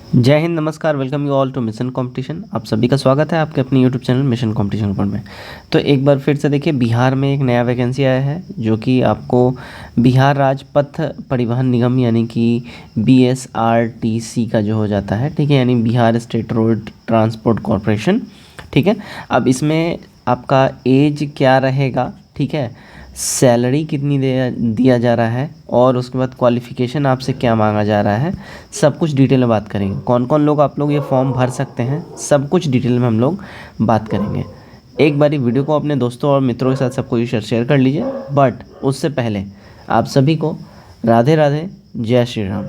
जय हिंद, नमस्कार। Welcome you all to mission competition. आप सभी का स्वागत है आपके अपने यूट्यूब चैनल मिशन कंपटीशन ऊपर में। तो एक बार फिर से देखिए, बिहार में एक नया वैकेंसी आया है जो कि आपको बिहार राज्य पथ परिवहन निगम यानी कि BSRTC का जो हो जाता है, ठीक है, यानी Bihar state road transport corporation. ठीक है, अब इसमें आपका एज क्या रहेगा, ठीक है, सैलरी कितनी दिया जा रहा है और उसके बाद क्वालिफ़िकेशन आपसे क्या मांगा जा रहा है, सब कुछ डिटेल में बात करेंगे। कौन कौन लोग आप लोग ये फॉर्म भर सकते हैं, सब कुछ डिटेल में हम लोग बात करेंगे। एक बारी वीडियो को अपने दोस्तों और मित्रों के साथ सबको शेयर कर लीजिए। बट उससे पहले आप सभी को राधे राधे, जय श्री राम।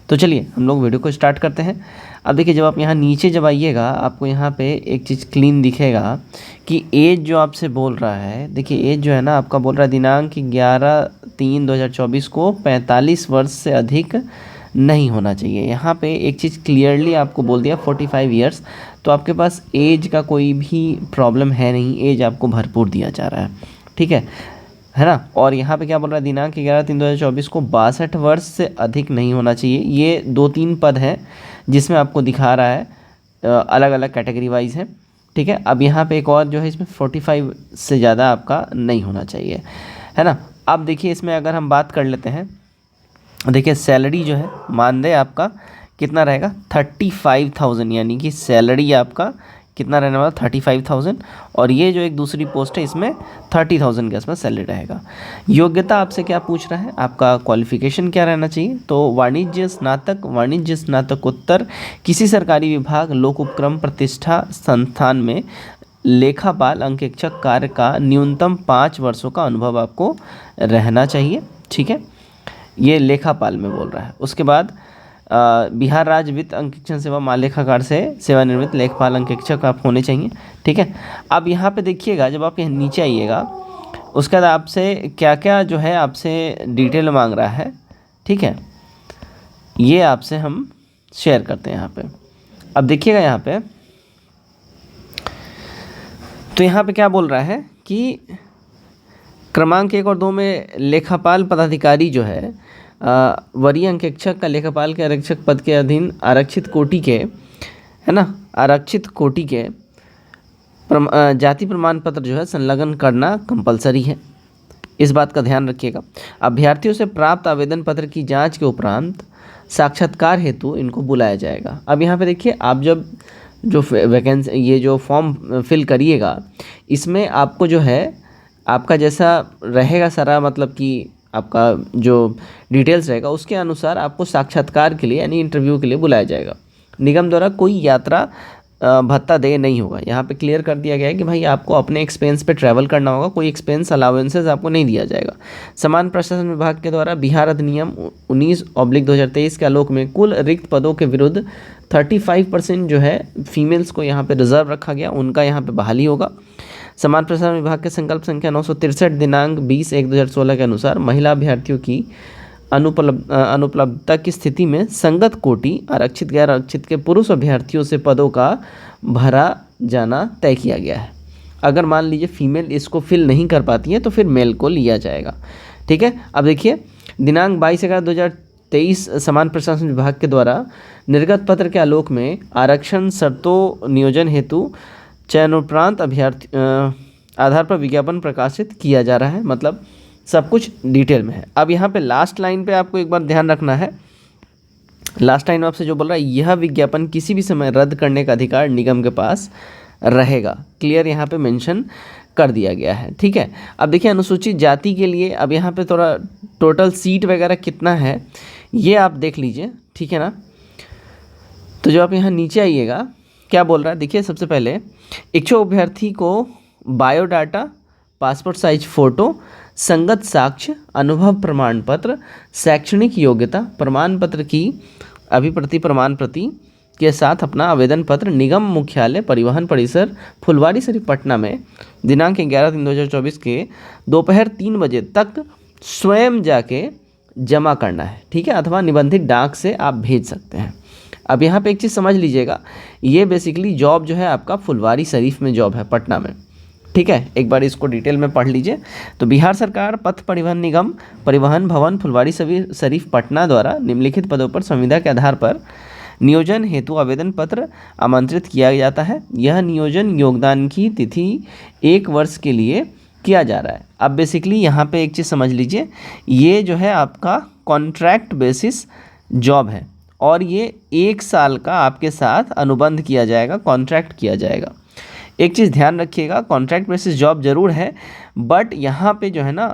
तो चलिए हम लोग वीडियो को स्टार्ट करते हैं। अब देखिए, जब आप यहाँ नीचे जब आइएगा, आपको यहाँ पे एक चीज़ क्लीन दिखेगा कि एज जो आपसे बोल रहा है, देखिए एज जो है ना आपका बोल रहा है दिनांक 11/3/2024 को 45 वर्ष से अधिक नहीं होना चाहिए। यहाँ पे एक चीज़ क्लियरली आपको बोल दिया 45 ईयर्स, तो आपके पास एज का कोई भी प्रॉब्लम है नहीं, एज आपको भरपूर दिया जा रहा है, ठीक है ना। और यहाँ पे क्या बोल रहा है, दिनांक 11/3/2024 को 62 वर्ष से अधिक नहीं होना चाहिए। ये 2-3 पद हैं जिसमें आपको दिखा रहा है, अलग अलग कैटेगरी वाइज है, ठीक है। अब यहाँ पे एक और जो है, इसमें 45 से ज़्यादा आपका नहीं होना चाहिए, है ना। अब देखिए इसमें अगर हम बात कर लेते हैं, देखिए सैलरी जो है मानदेय आपका कितना रहेगा, 35,000, यानी कि सैलरी आपका कितना रहने वाला, 35,000। और ये जो एक दूसरी पोस्ट है इसमें 30,000 के आसपास सैलरी रहेगा। योग्यता आपसे क्या पूछ रहा है, आपका क्वालिफिकेशन क्या रहना चाहिए, तो वाणिज्य स्नातक, वाणिज्य स्नातकोत्तर किसी सरकारी विभाग, लोक उपक्रम प्रतिष्ठा संस्थान में लेखापाल अंकेक्षक कार्य का न्यूनतम 5 वर्षों का अनुभव आपको रहना चाहिए, ठीक है। ये लेखापाल में बोल रहा है। उसके बाद बिहार राज्य वित्त अंकेक्षण सेवा महालेखाकार से सेवानिवृत्त लेखपाल अंकेक्षक आप होने चाहिए, ठीक है। अब यहाँ पे देखिएगा, जब आप यहाँ नीचे आइएगा, उसके बाद आपसे क्या क्या जो है आपसे डिटेल मांग रहा है, ठीक है, ये आपसे हम शेयर करते हैं यहाँ पे। अब देखिएगा यहाँ पे, तो यहाँ पे क्या बोल रहा है कि क्रमांक 1 और 2 में लेखापाल पदाधिकारी जो है वरीय अंकेक्षक का लेखापाल के आरक्षक पद के अधीन आरक्षित कोटि के, है ना, आरक्षित कोटि के जाति प्रमाण पत्र जो है संलग्न करना कंपलसरी है। इस बात का ध्यान रखिएगा। अभ्यर्थियों से प्राप्त आवेदन पत्र की जांच के उपरांत साक्षात्कार हेतु इनको बुलाया जाएगा। अब यहाँ पे देखिए, आप जब जो वैकेंसी ये जो फॉर्म फिल करिएगा, इसमें आपको जो है आपका जैसा रहेगा सारा, मतलब कि आपका जो डिटेल्स रहेगा उसके अनुसार आपको साक्षात्कार के लिए यानी इंटरव्यू के लिए बुलाया जाएगा। निगम द्वारा कोई यात्रा भत्ता देय नहीं होगा। यहाँ पे क्लियर कर दिया गया है कि भाई आपको अपने एक्सपेंस पे ट्रैवल करना होगा, कोई एक्सपेंस अलाउंसेस आपको नहीं दिया जाएगा। समान प्रशासन विभाग के द्वारा बिहार अधिनियम 19/2023 के आलोक में कुल रिक्त पदों के विरुद्ध 35% जो है फीमेल्स को यहाँ पे रिजर्व रखा गया, उनका यहाँ पे बहाली होगा। समान प्रसारण विभाग के संकल्प संख्या 963 दिनांक 20/1/2016 के अनुसार महिला अभ्यर्थियों की अनुपलब्धता की स्थिति में संगत कोटि आरक्षित गैर आरक्षित के पुरुष अभ्यर्थियों से पदों का भरा जाना तय किया गया है। अगर मान लीजिए फीमेल इसको फिल नहीं कर पाती है तो फिर मेल को लिया जाएगा, ठीक है। अब देखिए, दिनांक 22/11/2023 समान प्रशासन विभाग के द्वारा निर्गत पत्र के आलोक में आरक्षण शर्तों नियोजन हेतु चयनोपरांत अभ्यर्थी आधार पर विज्ञापन प्रकाशित किया जा रहा है। मतलब सब कुछ डिटेल में है। अब यहाँ पे लास्ट लाइन पे आपको एक बार ध्यान रखना है। लास्ट लाइन में आपसे जो बोल रहा है, यह विज्ञापन किसी भी समय रद्द करने का अधिकार निगम के पास रहेगा। क्लियर यहाँ पे मेंशन कर दिया गया है, ठीक है। अब देखिए, अनुसूचित जाति के लिए अब यहाँ पे थोड़ा टोटल सीट वगैरह कितना है ये आप देख लीजिए, ठीक है ना। तो जो आप यहाँ नीचे आइएगा, क्या बोल रहा है, देखिए सबसे पहले इच्छुक अभ्यर्थी को बायोडाटा, पासपोर्ट साइज फ़ोटो, संगत साक्ष्य, अनुभव प्रमाण पत्र, शैक्षणिक योग्यता प्रमाण पत्र की अभिप्रति प्रमाण प्रति के साथ अपना आवेदन पत्र निगम मुख्यालय परिवहन परिसर फुलवारीशरीफ पटना में दिनांक 11/3/2024 के दोपहर 3 बजे तक स्वयं जाके जमा करना है, ठीक है, अथवा निबंधित डाक से आप भेज सकते हैं। अब यहाँ पे एक चीज़ समझ लीजिएगा, ये बेसिकली जॉब जो है आपका फुलवारीशरीफ में जॉब है, पटना में, ठीक है। एक बार इसको डिटेल में पढ़ लीजिए। तो बिहार सरकार पथ परिवहन निगम परिवहन भवन फुलवारीशरीफ पटना द्वारा निम्नलिखित पदों पर संविदा के आधार पर नियोजन हेतु आवेदन पत्र आमंत्रित किया जाता है। यह नियोजन योगदान की तिथि 1 वर्ष के लिए किया जा रहा है। अब बेसिकली यहाँ पे एक चीज़ समझ लीजिए, ये जो है आपका कॉन्ट्रैक्ट बेसिस जॉब है और ये 1 साल का आपके साथ अनुबंध किया जाएगा, कॉन्ट्रैक्ट किया जाएगा। एक चीज़ ध्यान रखिएगा, कॉन्ट्रैक्ट बेसिस जॉब ज़रूर है, बट यहाँ पे जो है ना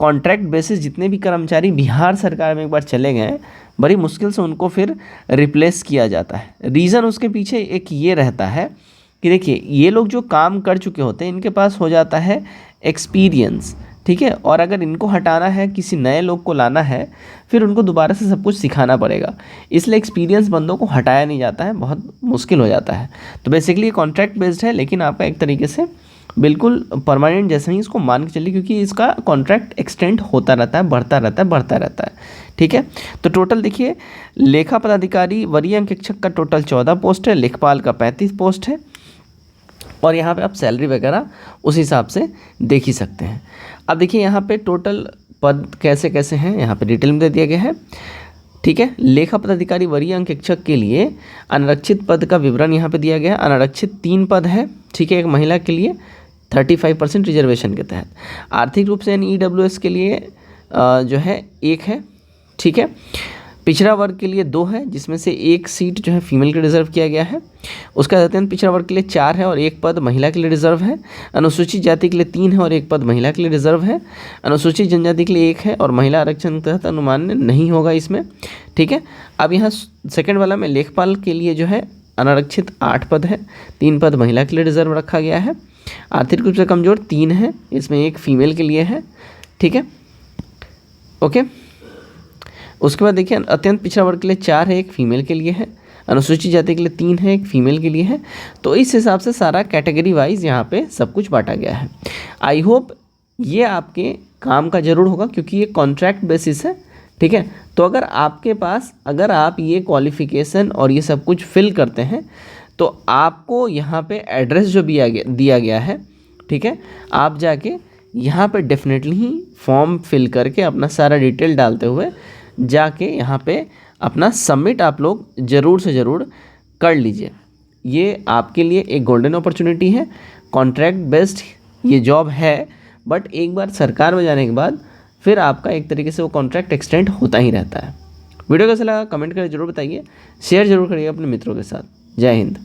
कॉन्ट्रैक्ट बेसिस जितने भी कर्मचारी बिहार सरकार में एक बार चले गए, बड़ी मुश्किल से उनको फिर रिप्लेस किया जाता है। रीज़न उसके पीछे एक ये रहता है कि देखिए ये लोग जो काम कर चुके होते हैं, इनके पास हो जाता है एक्सपीरियंस, ठीक है, और अगर इनको हटाना है, किसी नए लोग को लाना है, फिर उनको दोबारा से सब कुछ सिखाना पड़ेगा। इसलिए एक्सपीरियंस बंदों को हटाया नहीं जाता है, बहुत मुश्किल हो जाता है। तो बेसिकली ये कॉन्ट्रैक्ट बेस्ड है, लेकिन आपका एक तरीके से बिल्कुल परमानेंट जैसे ही इसको मान के चलिए, क्योंकि इसका कॉन्ट्रैक्ट एक्सटेंड होता रहता है, बढ़ता रहता है, ठीक है। तो टोटल देखिए, लेखा पदाधिकारी वरीय अंकेक्षक का टोटल 14 पोस्ट है, लेखपाल का 35 पोस्ट है, और यहाँ पे आप सैलरी वगैरह उस हिसाब से देख ही सकते हैं। अब देखिए यहाँ पे टोटल पद कैसे कैसे हैं, यहाँ पे डिटेल में दे दिया गया है, ठीक है। लेखा पदाधिकारी वरीय अंकेक्षक के लिए अनारक्षित पद का विवरण यहाँ पे दिया गया है। अनारक्षित 3 पद है, ठीक है, एक महिला के लिए 35% रिजर्वेशन के तहत। आर्थिक रूप से NEWS के लिए जो है 1 है, ठीक है। पिछड़ा वर्ग के लिए 2 है, जिसमें से 1 सीट जो है फीमेल के रिजर्व किया गया है। उसका अत्यंत पिछड़ा वर्ग के लिए 4 है और 1 पद महिला के लिए रिजर्व है। अनुसूचित जाति के लिए 3 है और 1 पद महिला के लिए रिजर्व है। अनुसूचित जनजाति के लिए 1 है और महिला आरक्षण के तहत अनुमान नहीं होगा इसमें, ठीक है। अब यहाँ सेकंड वाला में लेखपाल के लिए जो है अनारक्षित 8 पद है, 3 पद महिला के लिए रिजर्व रखा गया है। आर्थिक रूप से कमजोर 3 है, इसमें 1 फीमेल के लिए है, ठीक है, ओके। उसके बाद देखिए अत्यंत पिछड़ा वर्ग के लिए 4 है, 1 फीमेल के लिए है। अनुसूचित जाति के लिए 3 है, 1 फीमेल के लिए है। तो इस हिसाब से सारा कैटेगरी वाइज यहाँ पे सब कुछ बांटा गया है। आई होप ये आपके काम का ज़रूर होगा, क्योंकि ये कॉन्ट्रैक्ट बेसिस है, ठीक है। तो अगर आपके पास, अगर आप ये क्वालिफ़िकेशन और ये सब कुछ फिल करते हैं, तो आपको यहाँ पे एड्रेस जो दिया गया है, ठीक है, आप जाके यहाँ पे डेफिनेटली ही फॉर्म फिल करके अपना सारा डिटेल डालते हुए जाके यहाँ पे अपना सबमिट आप लोग ज़रूर से ज़रूर कर लीजिए। ये आपके लिए एक गोल्डन अपॉर्चुनिटी है। कॉन्ट्रैक्ट बेस्ड ये जॉब है, बट एक बार सरकार में जाने के बाद फिर आपका एक तरीके से वो कॉन्ट्रैक्ट एक्सटेंड होता ही रहता है। वीडियो कैसा लगा कमेंट करके ज़रूर बताइए, शेयर ज़रूर करिए अपने मित्रों के साथ। जय हिंद।